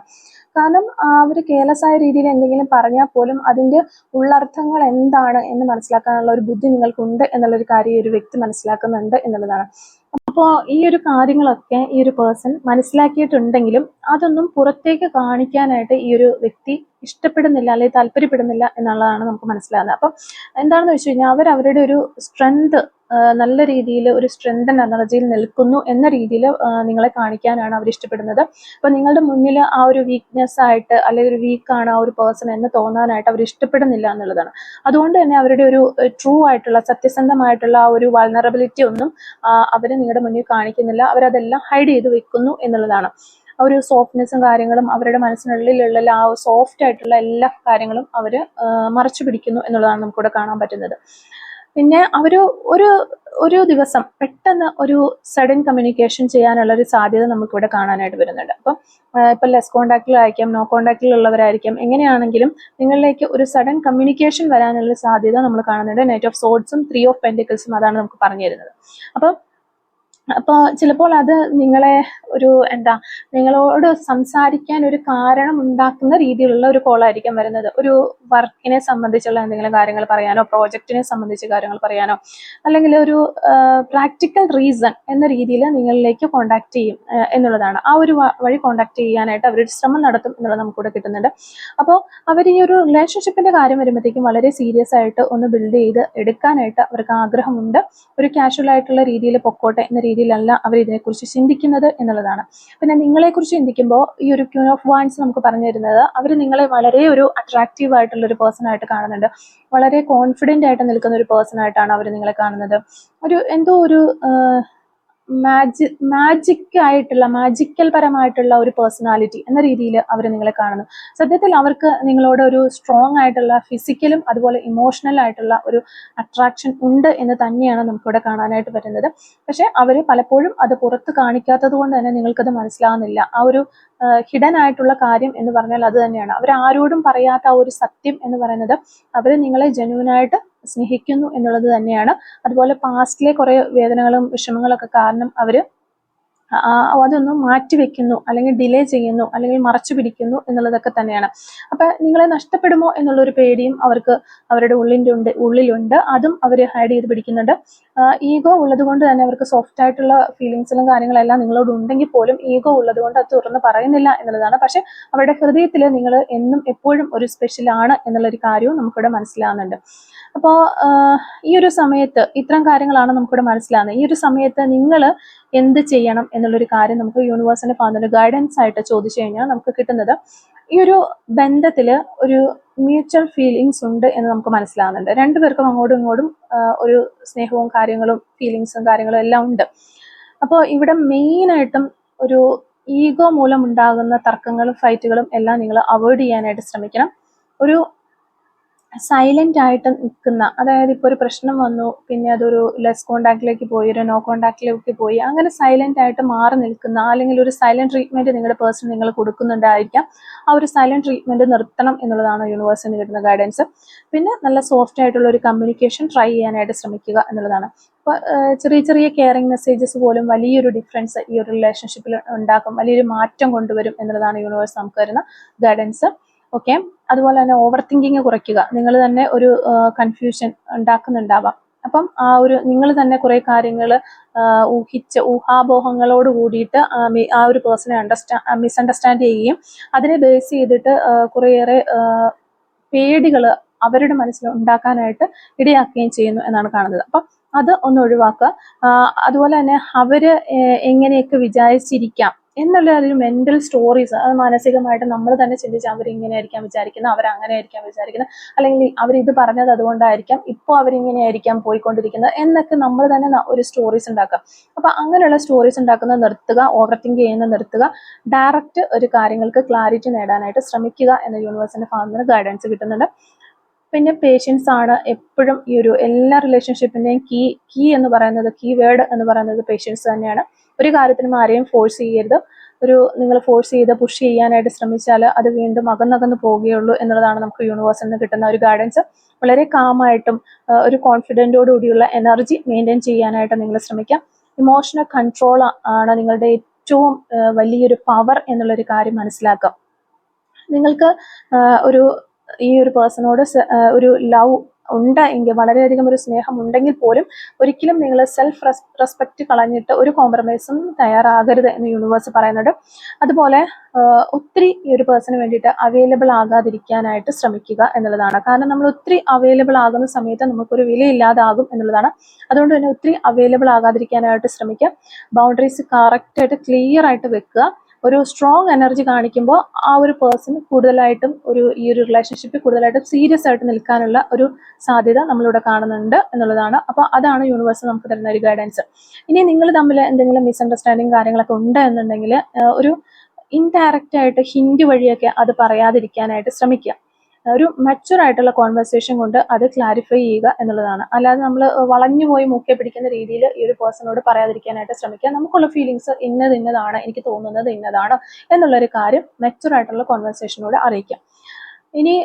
കാരണം അവർ കെയർലെസ് ആയ രീതിയിൽ എന്തെങ്കിലും പറഞ്ഞാൽ പോലും അതിന്റെ ഉള്ളർത്ഥങ്ങൾ എന്താണ് എന്ന് മനസ്സിലാക്കാനുള്ള ഒരു ബുദ്ധി നിങ്ങൾക്കുണ്ട് എന്നുള്ളൊരു കാര്യം ഈ ഒരു വ്യക്തി മനസ്സിലാക്കുന്നുണ്ട് എന്നുള്ളതാണ്. അപ്പോൾ ഈ ഒരു കാര്യങ്ങളൊക്കെ ഈ ഒരു പേഴ്സൺ മനസ്സിലാക്കിയിട്ടുണ്ടെങ്കിലും അതൊന്നും പുറത്തേക്ക് കാണിക്കാനായിട്ട് ഈ ഒരു വ്യക്തി ഇഷ്ടപ്പെടുന്നില്ല, അല്ലെങ്കിൽ താല്പര്യപ്പെടുന്നില്ല എന്നുള്ളതാണ് നമുക്ക് മനസ്സിലാകുന്നത്. അപ്പം എന്താണെന്ന് വെച്ച് കഴിഞ്ഞാൽ അവരുടെ ഒരു സ്ട്രെങ്ത് നല്ല രീതിയിൽ ഒരു സ്ട്രെങ്ത് എനർജിയിൽ നിൽക്കുന്നു എന്ന രീതിയിൽ നിങ്ങളെ കാണിക്കാനാണ് അവർ ഇഷ്ടപ്പെടുന്നത്. അപ്പൊ നിങ്ങളുടെ മുന്നിൽ ആ ഒരു വീക്ക്നെസ് ആയിട്ട് അല്ലെങ്കിൽ ഒരു വീക്കാണ് ആ ഒരു പേഴ്സൺ എന്ന് തോന്നാനായിട്ട് അവർ ഇഷ്ടപ്പെടുന്നില്ല എന്നുള്ളതാണ്. അതുകൊണ്ട് തന്നെ അവരുടെ ഒരു ട്രൂ ആയിട്ടുള്ള സത്യസന്ധമായിട്ടുള്ള ആ ഒരു വൾനറബിലിറ്റി ഒന്നും അവർ നിങ്ങളുടെ മുന്നിൽ കാണിക്കുന്നില്ല. അവരതെല്ലാം ഹൈഡ് ചെയ്ത് വെക്കുന്നു എന്നുള്ളതാണ്. ആ ഒരു സോഫ്റ്റ്നെസ്സും കാര്യങ്ങളും അവരുടെ മനസ്സിനുള്ളിലുള്ള ആ സോഫ്റ്റ് ആയിട്ടുള്ള എല്ലാ കാര്യങ്ങളും അവർ മറച്ചു പിടിക്കുന്നു എന്നുള്ളതാണ് നമുക്കിവിടെ കാണാൻ പറ്റുന്നത്. പിന്നെ ഒരു ദിവസം പെട്ടെന്ന് ഒരു സഡൻ കമ്മ്യൂണിക്കേഷൻ ചെയ്യാനുള്ള ഒരു സാധ്യത നമുക്കിവിടെ കാണാനായിട്ട് വരുന്നുണ്ട്. അപ്പം ഇപ്പൊ ലെസ് കോണ്ടാക്റ്റിലായിരിക്കാം, നോ കോണ്ടാക്റ്റിലുള്ളവരായിരിക്കാം, എങ്ങനെയാണെങ്കിലും നിങ്ങളിലേക്ക് ഒരു സഡൻ കമ്മ്യൂണിക്കേഷൻ വരാനുള്ള സാധ്യത നമ്മൾ കാണുന്നുണ്ട്. നൈറ്റ് ഓഫ് സോർഡ്സും 3 ഓഫ് പെന്റിക്കിൾസും അതാണ് നമുക്ക് പറഞ്ഞു തരുന്നത്. അപ്പോൾ ചിലപ്പോൾ അത് നിങ്ങളോട് സംസാരിക്കാൻ ഒരു കാരണം ഉണ്ടാക്കുന്ന രീതിയിലുള്ള ഒരു കോളായിരിക്കും വരുന്നത്. ഒരു വർക്കിനെ സംബന്ധിച്ചുള്ള എന്തെങ്കിലും കാര്യങ്ങൾ പറയാനോ, പ്രോജക്റ്റിനെ സംബന്ധിച്ച് കാര്യങ്ങൾ പറയാനോ, അല്ലെങ്കിൽ ഒരു പ്രാക്ടിക്കൽ റീസൺ എന്ന രീതിയിൽ നിങ്ങളിലേക്ക് കോണ്ടാക്ട് ചെയ്യും എന്നുള്ളതാണ്. ആ ഒരു വഴി കോണ്ടാക്ട് ചെയ്യാനായിട്ട് അവരൊരു ശ്രമം നടത്തും എന്നുള്ളത് നമുക്കിവിടെ കിട്ടുന്നുണ്ട്. അപ്പോൾ അവർ ഈ ഒരു റിലേഷൻഷിപ്പിന്റെ കാര്യം വരുമ്പോഴത്തേക്കും വളരെ സീരിയസ് ആയിട്ട് ഒന്ന് ബിൽഡ് ചെയ്ത് എടുക്കാനായിട്ട് അവർക്ക് ആഗ്രഹമുണ്ട്. ഒരു കാഷ്വൽ ആയിട്ടുള്ള രീതിയിൽ പൊക്കോട്ടെ എന്ന രീതിയിലല്ല അവർ ഇതിനെക്കുറിച്ച് ചിന്തിക്കുന്നത് എന്നുള്ളതാണ്. പിന്നെ നിങ്ങളെക്കുറിച്ച് ചിന്തിക്കുമ്പോൾ ഈ ഒരു ക്യൂൻ ഓഫ് വാൻഡ്സ് നമുക്ക് പറഞ്ഞു തരുന്നത് അവർ നിങ്ങളെ വളരെ ഒരു അട്രാക്റ്റീവ് ആയിട്ടുള്ള ഒരു പേഴ്സൺ ആയിട്ട് കാണുന്നുണ്ട്. വളരെ കോൺഫിഡന്റ് ആയിട്ട് നിൽക്കുന്ന ഒരു പേഴ്സൺ ആയിട്ടാണ് അവർ നിങ്ങളെ കാണുന്നത്. ഒരു മാജിക്കൽ പരമായിട്ടുള്ള ഒരു പേഴ്സണാലിറ്റി എന്ന രീതിയിൽ അവർ നിങ്ങളെ കാണുന്നു. സത്യത്തിൽ അവർക്ക് നിങ്ങളോട് ഒരു സ്ട്രോങ് ആയിട്ടുള്ള ഫിസിക്കലും അതുപോലെ ഇമോഷണൽ ആയിട്ടുള്ള ഒരു അട്രാക്ഷൻ ഉണ്ട് എന്ന് തന്നെയാണ് നമുക്കിവിടെ കാണാനായിട്ട് പറ്റുന്നത്. പക്ഷെ അവർ പലപ്പോഴും അത് പുറത്ത് കാണിക്കാത്തത് കൊണ്ട് തന്നെ നിങ്ങൾക്കത് മനസ്സിലാവുന്നില്ല. ആ ഒരു ഹിഡൻ ആയിട്ടുള്ള കാര്യം എന്ന് പറഞ്ഞാൽ അത് തന്നെയാണ്. അവർ ആരോടും പറയാത്ത ആ ഒരു സത്യം എന്ന് പറയുന്നത് അവർ നിങ്ങളെ ജെന്യൂനായിട്ട് സ്നേഹിക്കുന്നു എന്നുള്ളത് തന്നെയാണ്. അതുപോലെ പാസ്റ്റിലെ കുറെ വേദനകളും വിഷമങ്ങളൊക്കെ കാരണം അവര് അതൊന്നും മാറ്റിവെക്കുന്നു, അല്ലെങ്കിൽ ഡിലേ ചെയ്യുന്നു, അല്ലെങ്കിൽ മറച്ചു പിടിക്കുന്നു എന്നുള്ളതൊക്കെ തന്നെയാണ്. അപ്പൊ നിങ്ങളെ നഷ്ടപ്പെടുമോ എന്നുള്ളൊരു പേടിയും അവർക്ക് അവരുടെ ഉള്ളിലുണ്ട്. അതും അവർ ഹൈഡ് ചെയ്ത് പിടിക്കുന്നുണ്ട്. ഈഗോ ഉള്ളത് കൊണ്ട് തന്നെ അവർക്ക് സോഫ്റ്റ് ആയിട്ടുള്ള ഫീലിങ്സിലും കാര്യങ്ങളെല്ലാം നിങ്ങളോട് ഉണ്ടെങ്കിൽ പോലും ഈഗോ ഉള്ളത് കൊണ്ട് അത് തുറന്ന് പറയുന്നില്ല എന്നുള്ളതാണ്. പക്ഷെ അവരുടെ ഹൃദയത്തിൽ നിങ്ങൾ എന്നും എപ്പോഴും ഒരു സ്പെഷ്യൽ ആണ് എന്നുള്ളൊരു കാര്യവും നമുക്കിവിടെ മനസ്സിലാവുന്നുണ്ട്. അപ്പോൾ ഈ ഒരു സമയത്ത് ഇത്തരം കാര്യങ്ങളാണ് നമുക്കിവിടെ മനസ്സിലാകുന്നത്. ഈ ഒരു സമയത്ത് നിങ്ങൾ എന്ത് ചെയ്യണം എന്നുള്ളൊരു കാര്യം നമുക്ക് യൂണിവേഴ്സിന്റെ ഫാദറിന്റെ ഗൈഡൻസ് ആയിട്ട് ചോദിച്ചു കഴിഞ്ഞാൽ നമുക്ക് കിട്ടുന്നത്, ഈ ഒരു ബന്ധത്തിൽ ഒരു മ്യൂച്വൽ ഫീലിങ്സ് ഉണ്ട് എന്ന് നമുക്ക് മനസ്സിലാകുന്നുണ്ട്. രണ്ടുപേർക്കും അങ്ങോട്ടും ഇങ്ങോട്ടും ഒരു സ്നേഹവും കാര്യങ്ങളും ഫീലിങ്സും കാര്യങ്ങളും എല്ലാം ഉണ്ട്. അപ്പോൾ ഇവിടെ മെയിനായിട്ടും ഒരു ഈഗോ മൂലം ഉണ്ടാകുന്ന തർക്കങ്ങളും ഫൈറ്റുകളും എല്ലാം നിങ്ങൾ അവോയ്ഡ് ചെയ്യാനായിട്ട് ശ്രമിക്കണം. ഒരു സൈലന്റ് ആയിട്ട് നിൽക്കുന്ന, അതായത് ഇപ്പോൾ ഒരു പ്രശ്നം വന്നു, പിന്നെ അതൊരു ലെസ് കോണ്ടാക്റ്റിലേക്ക് പോയി, ഒരു നോ കോണ്ടാക്റ്റിലേക്ക് പോയി, അങ്ങനെ സൈലന്റ് ആയിട്ട് മാറി നിൽക്കുന്ന, അല്ലെങ്കിൽ ഒരു സൈലന്റ് ട്രീറ്റ്മെന്റ് നിങ്ങളുടെ പേഴ്സൺ നിങ്ങൾ കൊടുക്കുന്നുണ്ടായിരിക്കാം. ആ ഒരു സൈലന്റ് ട്രീറ്റ്മെന്റ് നിർത്തണം എന്നുള്ളതാണ് യൂണിവേഴ്സിന് കിട്ടുന്ന ഗൈഡൻസ്. പിന്നെ നല്ല സോഫ്റ്റ് ആയിട്ടുള്ള ഒരു കമ്മ്യൂണിക്കേഷൻ ട്രൈ ചെയ്യാനായിട്ട് ശ്രമിക്കുക എന്നുള്ളതാണ്. അപ്പോൾ ചെറിയ ചെറിയ കെയറിങ് മെസ്സേജസ് പോലും വലിയൊരു ഡിഫറൻസ് ഈ ഒരു റിലേഷൻഷിപ്പിൽ ഉണ്ടാക്കും, വലിയൊരു മാറ്റം കൊണ്ടുവരും എന്നുള്ളതാണ് യൂണിവേഴ്സ് നമുക്ക് തരുന്ന ഗൈഡൻസ്. ഓക്കെ, അതുപോലെ തന്നെ ഓവർ തിങ്കിങ് കുറയ്ക്കുക. നിങ്ങൾ തന്നെ ഒരു കൺഫ്യൂഷൻ ഉണ്ടാക്കുന്നുണ്ടാവാം. അപ്പം ആ ഒരു നിങ്ങൾ തന്നെ കുറെ കാര്യങ്ങൾ ഊഹാപോഹങ്ങളോട് കൂടിയിട്ട് ആ ഒരു പേഴ്സണെ മിസ്അണ്ടർസ്റ്റാൻഡ് ചെയ്യുകയും അതിനെ ബേസ് ചെയ്തിട്ട് കുറേയേറെ പേടികൾ അവരുടെ മനസ്സിൽ ഉണ്ടാക്കാനായിട്ട് ഇടയാക്കുകയും ചെയ്യുന്നു എന്നാണ് കാണുന്നത്. അപ്പം അത് ഒന്ന് ഒഴിവാക്കുക. അതുപോലെ തന്നെ അവര് എങ്ങനെയൊക്കെ വിചാരിച്ചിരിക്കാം എന്നുള്ള ഒരു മെന്റൽ സ്റ്റോറീസ്, അത് മാനസികമായിട്ട് നമ്മൾ തന്നെ ചിന്തിച്ച് അവരിങ്ങനെ ആയിരിക്കാം വിചാരിക്കുന്നത്, അവരങ്ങനെ ആയിരിക്കാം വിചാരിക്കുന്നത്, അല്ലെങ്കിൽ അവരിത് പറഞ്ഞത് അതുകൊണ്ടായിരിക്കാം ഇപ്പോൾ അവരിങ്ങനെ ആയിരിക്കാം പോയിക്കൊണ്ടിരിക്കുന്നത് എന്നൊക്കെ നമ്മൾ തന്നെ ഒരു സ്റ്റോറീസ് ഉണ്ടാക്കുക. അപ്പൊ അങ്ങനെയുള്ള സ്റ്റോറീസ് ഉണ്ടാക്കുന്നത് നിർത്തുക, ഓവർ തിങ്ക് ചെയ്യുന്നത് നിർത്തുക, ഡയറക്റ്റ് ഒരു കാര്യങ്ങൾക്ക് ക്ലാരിറ്റി നേടാനായിട്ട് ശ്രമിക്കുക എന്ന യൂണിവേഴ്സിന്റെ ഭാഗത്ത് നിന്ന് ഗൈഡൻസ് കിട്ടുന്നുണ്ട്. പിന്നെ പേഷ്യൻസ് ആണ് എപ്പോഴും ഈ ഒരു എല്ലാ റിലേഷൻഷിപ്പിന്റെയും കീ എന്ന് പറയുന്നത്, കീ വേർഡ് എന്ന് പറയുന്നത് പേഷ്യൻസ് തന്നെയാണ്. ഒരു കാര്യത്തിനും ആരെയും ഫോഴ്സ് ചെയ്യരുത്. നിങ്ങൾ ഫോഴ്സ് ചെയ്ത് പുഷ് ചെയ്യാനായിട്ട് ശ്രമിച്ചാൽ അത് വീണ്ടും അകന്നകന്ന് പോവുകയുള്ളൂ എന്നുള്ളതാണ് നമുക്ക് യൂണിവേഴ്സിൽ നിന്ന് കിട്ടുന്ന ഒരു ഗൈഡൻസ്. വളരെ കാമായിട്ടും ഒരു കോൺഫിഡൻറ്റോടു കൂടിയുള്ള എനർജി മെയിൻറ്റെയിൻ ചെയ്യാനായിട്ട് നിങ്ങൾ ശ്രമിക്കാം. ഇമോഷണൽ കൺട്രോൾ ആണ് നിങ്ങളുടെ ഏറ്റവും വലിയൊരു പവർ എന്നുള്ളൊരു കാര്യം മനസ്സിലാക്കാം. നിങ്ങൾക്ക് ഈ ഒരു പേഴ്സണോട് ഒരു ലവ് ഉണ്ട് എങ്കിൽ, വളരെയധികം ഒരു സ്നേഹം ഉണ്ടെങ്കിൽ പോലും ഒരിക്കലും നിങ്ങൾ സെൽഫ് റെസ്പെക്റ്റ് കളഞ്ഞിട്ട് ഒരു കോംപ്രമൈസും തയ്യാറാകരുത് എന്ന് യൂണിവേഴ്സ് പറയുന്നുണ്ട്. അതുപോലെ ഒത്തിരി ഈ ഒരു പേഴ്സണിന് വേണ്ടിയിട്ട് അവൈലബിൾ ആകാതിരിക്കാനായിട്ട് ശ്രമിക്കുക എന്നുള്ളതാണ്. കാരണം നമ്മൾ ഒത്തിരി അവൈലബിൾ ആകുന്ന സമയത്ത് നമുക്കൊരു വിലയില്ലാതാകും എന്നുള്ളതാണ്. അതുകൊണ്ട് തന്നെ ഒത്തിരി അവൈലബിൾ ആകാതിരിക്കാനായിട്ട് ശ്രമിക്കുക. ബൗണ്ടറീസ് കറക്റ്റായിട്ട് ക്ലിയർ ആയിട്ട് വെക്കുക. ഒരു സ്ട്രോങ് എനർജി കാണിക്കുമ്പോൾ ആ ഒരു പേഴ്സൺ കൂടുതലായിട്ടും ഈ ഒരു റിലേഷൻഷിപ്പിൽ കൂടുതലായിട്ടും സീരിയസ് ആയിട്ട് നിൽക്കാനുള്ള ഒരു സാധ്യത നമ്മളിവിടെ കാണുന്നുണ്ട് എന്നുള്ളതാണ്. അപ്പോൾ അതാണ് യൂണിവേഴ്സ് നമുക്ക് തരുന്ന ഒരു ഗൈഡൻസ്. ഇനി നിങ്ങൾ തമ്മിൽ എന്തെങ്കിലും മിസ്അണ്ടർസ്റ്റാൻഡിങ് കാര്യങ്ങളൊക്കെ ഉണ്ട് എന്നുണ്ടെങ്കിൽ ഒരു ഇൻഡയറക്റ്റ് ആയിട്ട് ഹിന്റ് വഴിയൊക്കെ അത് പറയാതിരിക്കാനായിട്ട് ശ്രമിക്കുക. ഒരു മച്ചുവർ ആയിട്ടുള്ള കോൺവെർസേഷൻ കൊണ്ട് അത് ക്ലാരിഫൈ ചെയ്യുക എന്നുള്ളതാണ്. അല്ലാതെ നമ്മൾ വളഞ്ഞു പോയി മൂക്കെ പിടിക്കുന്ന രീതിയിൽ ഈ ഒരു പേഴ്സണോട് പറയാതിരിക്കാനായിട്ട് ശ്രമിക്കുക. നമുക്കുള്ള ഫീലിങ്സ് ഇന്നതാണ്, എനിക്ക് തോന്നുന്നത് ഇന്നതാണ് എന്നുള്ളൊരു കാര്യം മച്ചുവർ ആയിട്ടുള്ള കോൺവെർസേഷനോട് അറിയിക്കാം. ഇനി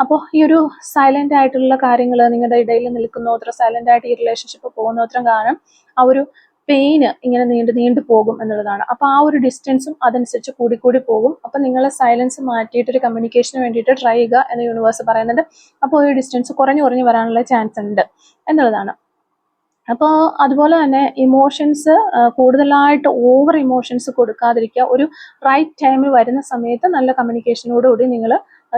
അപ്പോൾ ഈ ഒരു സൈലന്റ് ആയിട്ടുള്ള കാര്യങ്ങൾ നിങ്ങളുടെ ഇടയിൽ നിൽക്കുന്നത്ര, സൈലന്റ് ആയിട്ട് ഈ റിലേഷൻഷിപ്പ് പോകുന്നത്ര കാലം ആ ഒരു പെയിന് ഇങ്ങനെ നീണ്ടു പോകും എന്നുള്ളതാണ്. അപ്പോൾ ആ ഒരു ഡിസ്റ്റൻസും അതനുസരിച്ച് കൂടി പോകും. അപ്പോൾ നിങ്ങൾ സൈലൻസ് മാറ്റിയിട്ട് ഒരു കമ്മ്യൂണിക്കേഷന് വേണ്ടിയിട്ട് ട്രൈ ചെയ്യുക എന്ന് യൂണിവേഴ്സ് പറയുന്നുണ്ട്. അപ്പോൾ ഈ ഡിസ്റ്റൻസ് കുറഞ്ഞു വരാനുള്ള ചാൻസ് ഉണ്ട് എന്നുള്ളതാണ്. അപ്പോൾ അതുപോലെ തന്നെ ഇമോഷൻസ് കൂടുതലായിട്ട് ഓവർ ഇമോഷൻസ് കൊടുക്കാതിരിക്കുക. ഒരു റൈറ്റ് ടൈമിൽ വരുന്ന സമയത്ത് നല്ല കമ്മ്യൂണിക്കേഷനോടുകൂടി നിങ്ങൾ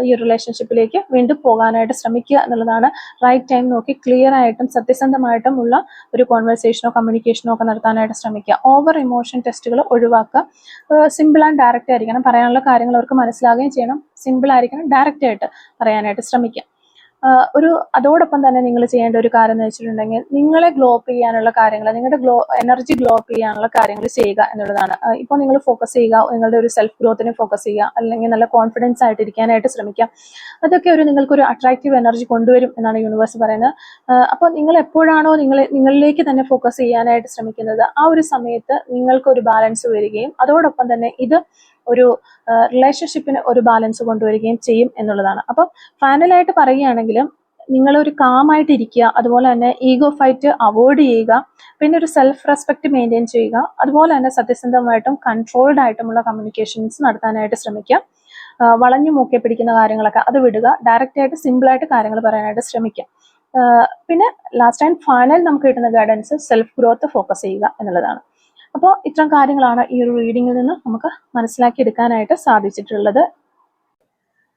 ഈ റിലേഷൻഷിപ്പിലേക്ക് വീണ്ടും പോകാനായിട്ട് ശ്രമിക്കുക എന്നുള്ളതാണ്. റൈറ്റ് ടൈം നോക്കി ക്ലിയർ ആയിട്ടും സത്യസന്ധമായിട്ടും ഉള്ള ഒരു കോൺവെർസേഷനോ കമ്മ്യൂണിക്കേഷനോ ഒക്കെ നടത്താനായിട്ട് ശ്രമിക്കുക. ഓവർ ഇമോഷൻ ടെസ്റ്റുകൾ ഒഴിവാക്കുക. സിമ്പിൾ ആൻഡ് ഡയറക്റ്റ് ആയിരിക്കണം. പറയാനുള്ള കാര്യങ്ങൾ അവർക്ക് മനസ്സിലാകുകയും ചെയ്യണം. സിമ്പിൾ ആയിരിക്കണം, ഡയറക്റ്റ് ആയിട്ട് പറയാനായിട്ട് ശ്രമിക്കുക. അതോടൊപ്പം തന്നെ നിങ്ങൾ ചെയ്യേണ്ട ഒരു കാര്യം എന്ന് വെച്ചിട്ടുണ്ടെങ്കിൽ, നിങ്ങളെ ഗ്ലോ അപ്പ് ചെയ്യാനുള്ള കാര്യങ്ങൾ, നിങ്ങളുടെ എനർജി ഗ്ലോ അപ്പ് ചെയ്യാനുള്ള കാര്യങ്ങൾ ചെയ്യുക എന്നുള്ളതാണ്. ഇപ്പോൾ നിങ്ങൾ ഫോക്കസ് ചെയ്യുക, നിങ്ങളുടെ ഒരു സെൽഫ് ഗ്രോത്തിനെ ഫോക്കസ് ചെയ്യുക, അല്ലെങ്കിൽ നല്ല കോൺഫിഡൻസ് ആയിട്ട് ഇരിക്കാനായിട്ട് ശ്രമിക്കാം. അതൊക്കെ നിങ്ങൾക്കൊരു അട്രാക്റ്റീവ് എനർജി കൊണ്ടുവരും എന്നാണ് യൂണിവേഴ്സ് പറയുന്നത്. അപ്പോൾ നിങ്ങൾ എപ്പോഴാണോ നിങ്ങളിലേക്ക് തന്നെ ഫോക്കസ് ചെയ്യാനായിട്ട് ശ്രമിക്കുന്നത്, ആ ഒരു സമയത്ത് നിങ്ങൾക്കൊരു ബാലൻസ് വരികയും അതോടൊപ്പം തന്നെ ഇത് ഒരു റിലേഷൻഷിപ്പിന് ഒരു ബാലൻസ് കൊണ്ടുവരികയും ചെയ്യും എന്നുള്ളതാണ്. അപ്പം ഫൈനലായിട്ട് പറയുകയാണെങ്കിൽ, നിങ്ങളൊരു കാമായിട്ട് ഇരിക്കുക, അതുപോലെ തന്നെ ഈഗോ ഫൈറ്റ് അവോയ്ഡ് ചെയ്യുക, പിന്നെ ഒരു സെൽഫ് റെസ്പെക്ട് മെയിൻറ്റെയിൻ ചെയ്യുക, അതുപോലെ തന്നെ സത്യസന്ധമായിട്ടും കൺട്രോൾഡ് ആയിട്ടുമുള്ള കമ്മ്യൂണിക്കേഷൻസ് നടത്താനായിട്ട് ശ്രമിക്കുക. വളഞ്ഞു മൂക്കെ പിടിക്കുന്ന കാര്യങ്ങളൊക്കെ അത് വിടുക. ഡയറക്റ്റ് ആയിട്ട് സിമ്പിളായിട്ട് കാര്യങ്ങൾ പറയാനായിട്ട് ശ്രമിക്കുക. പിന്നെ ലാസ്റ്റ് ആൻഡ് ഫൈനൽ നമുക്ക് കിട്ടുന്ന ഗൈഡൻസ് സെൽഫ് ഗ്രോത്ത് ഫോക്കസ് ചെയ്യുക എന്നുള്ളതാണ്. അപ്പോൾ ഇത്തരം കാര്യങ്ങളാണ് ഈ ഒരു റീഡിങ്ങിൽ നിന്ന് നമുക്ക് മനസ്സിലാക്കി എടുക്കാനായിട്ട് സാധിച്ചിട്ടുള്ളത്.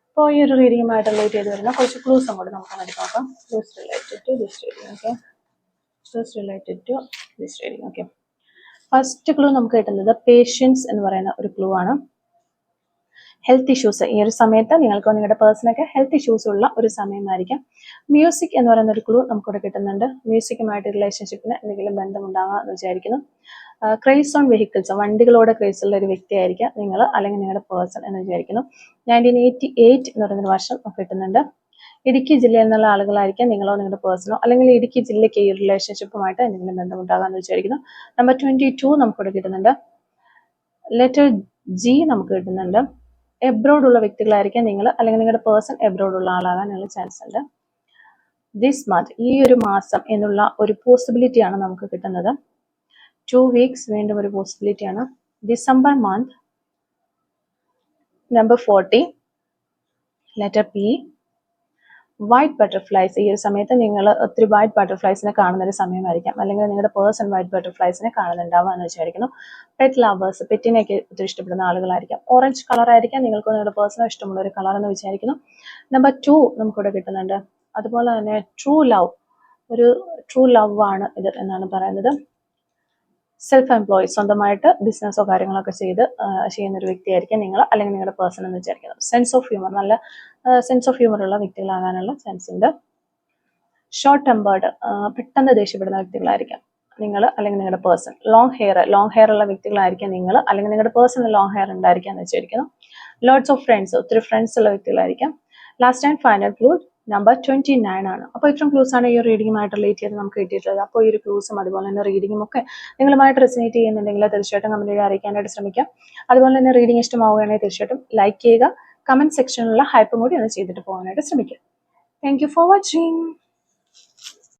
അപ്പോൾ ഈ ഒരു റീഡിങ്ങുമായിട്ട് റിലേറ്റ് ചെയ്ത് വരുന്ന കുറച്ച് ക്ലൂസ് അങ്ങോട്ട് നമുക്ക് വേണ്ടി നോക്കാം. Clues related to this reading. Okay, clues related to this reading. Okay, first clue നമുക്ക് കിട്ടുന്നത് പേഷ്യൻസ് എന്ന് പറയുന്ന ഒരു ക്ലൂ ആണ്. ഹെൽത്ത് ഇഷ്യൂസ്, ഈ ഒരു സമയത്ത് നിങ്ങൾക്ക് നിങ്ങളുടെ പേഴ്സണൊക്കെ ഹെൽത്ത് ഇഷ്യൂസ് ഉള്ള ഒരു സമയമായിരിക്കാം. മ്യൂസിക് എന്ന് പറയുന്ന ഒരു ക്ലൂ നമുക്കിവിടെ കിട്ടുന്നുണ്ട്. മ്യൂസിക്കുമായിട്ട് റിലേഷൻഷിപ്പിന് എന്തെങ്കിലും ബന്ധമുണ്ടാകുക എന്ന് വിചാരിക്കുന്നു. ക്രേസ് ഓൺ വെഹിക്കിൾസ്, വണ്ടികളോട് ക്രേസ് ഉള്ള ഒരു വ്യക്തിയായിരിക്കാം നിങ്ങൾ, അല്ലെങ്കിൽ നിങ്ങളുടെ പേഴ്സൺ എന്ന് വിചാരിക്കുന്നു. 1988 എന്ന് പറയുന്നൊരു വർഷം കിട്ടുന്നുണ്ട്. ഇടുക്കി ജില്ലയിൽ നിന്നുള്ള ആളുകളായിരിക്കാം നിങ്ങളോ നിങ്ങളുടെ പേഴ്സണോ, അല്ലെങ്കിൽ ഇടുക്കി ജില്ലയ്ക്ക് ഈ റിലേഷൻഷിപ്പുമായിട്ട് എന്തെങ്കിലും ബന്ധമുണ്ടാകാമെന്ന് വിചാരിക്കുന്നു. നമ്പർ 22 നമുക്കിവിടെ കിട്ടുന്നുണ്ട്. ലെറ്റർ ജി നമുക്ക് കിട്ടുന്നുണ്ട്. എബ്രോഡ് ഉള്ള വ്യക്തികളായിരിക്കാം നിങ്ങൾ, അല്ലെങ്കിൽ നിങ്ങളുടെ പേഴ്സൺ എബ്രോഡ് ഉള്ള ആളാകാൻ നിങ്ങൾ ചാൻസ് ഉണ്ട്. ദിസ് മന്ത്, ഈ ഒരു മാസം എന്നുള്ള ഒരു പോസിബിലിറ്റിയാണ് നമുക്ക് കിട്ടുന്നത്. 2 weeks വീണ്ടും ഒരു പോസിബിലിറ്റിയാണ്. December month. Number 40, letter P. White butterflies, ഈ ഒരു സമയത്ത് നിങ്ങൾ ഒത്തിരി വൈറ്റ് ബട്ടർഫ്ലൈസിനെ കാണുന്ന ഒരു സമയമായിരിക്കാം, അല്ലെങ്കിൽ നിങ്ങളുടെ പേഴ്സൺ വൈറ്റ് ബട്ടർഫ്ലൈസിനെ കാണുന്നുണ്ടാവുക എന്ന് വിചാരിക്കുന്നു. പെറ്റ് ലവേഴ്സ്, പെറ്റിനെയൊക്കെ ഒത്തിരി ഇഷ്ടപ്പെടുന്ന ആളുകളായിരിക്കാം. ഓറഞ്ച് കളർ ആയിരിക്കാം നിങ്ങൾക്ക് നിങ്ങളുടെ പേഴ്സണൽ ഇഷ്ടമുള്ള ഒരു കളർ എന്ന് വിചാരിക്കുന്നു. നമ്പർ 2 നമുക്കിവിടെ കിട്ടുന്നുണ്ട്. അതുപോലെ തന്നെ ട്രൂ ലവ്, ഒരു ട്രൂ ലവ് ആണ് ഇത് എന്നാണ് പറയുന്നത്. സെൽഫ് എംപ്ലോയി, സ്വന്തമായിട്ട് ബിസിനസ്സോ കാര്യങ്ങളൊക്കെ ചെയ്യുന്ന ഒരു വ്യക്തിയായിരിക്കും നിങ്ങൾ, അല്ലെങ്കിൽ നിങ്ങളുടെ പേഴ്സൺ എന്ന് വിചാരിക്കുന്നത്. സെൻസ് ഓഫ് ഹ്യൂമർ, നല്ല സെൻസ് ഓഫ് ഹ്യൂമർ ഉള്ള വ്യക്തികളാകാനുള്ള ചാൻസ് ഉണ്ട്. ഷോർട്ട് ടെമ്പേർഡ്, പെട്ടെന്ന് ദേഷ്യപ്പെടുന്ന വ്യക്തികളായിരിക്കാം നിങ്ങൾ, അല്ലെങ്കിൽ നിങ്ങളുടെ പേഴ്സൺ. ലോങ് ഹെയർ ഉള്ള വ്യക്തികളായിരിക്കും നിങ്ങൾ, അല്ലെങ്കിൽ നിങ്ങളുടെ പേഴ്സൺ ലോങ് ഹെയർ ഉണ്ടായിരിക്കാം എന്ന് വെച്ചിരിക്കുന്നു. ലോട്ട്സ് ഓഫ് ഫ്രണ്ട്സ്, ഒത്തിരി ഫ്രണ്ട്സ് ഉള്ള വ്യക്തികളായിരിക്കാം. Last and final clue number 29 ആണ്. അപ്പോൾ ഇത്രയും ക്ലൂസ് ആണ് ഈ ഒരു റീഡിങ്ങുമായിട്ട് റിലേറ്റ് ചെയ്ത് നമുക്ക് കിട്ടിയിട്ടുള്ളത്. അപ്പോൾ ഈ ഒരു ക്ലൂസും അതുപോലെ തന്നെ റീഡിങ്ങും ഒക്കെ നിങ്ങളുമായിട്ട് റെസിനേറ്റ് ചെയ്യുന്നുണ്ടെങ്കിൽ തീർച്ചയായിട്ടും കമന്റ് ചെയ്ത് അറിയിക്കാനായിട്ട് ശ്രമിക്കാം. അതുപോലെ തന്നെ റീഡിംഗ് ഇഷ്ടമാവുകയാണെങ്കിൽ തീർച്ചയായിട്ടും ലൈക്ക് ചെയ്യുക, കമന്റ് സെക്ഷനിലുള്ള ഹൈപ്പും കൂടി ഒന്ന് ചെയ്തിട്ട് പോകാനായിട്ട് ശ്രമിക്കുക. Thank you for watching.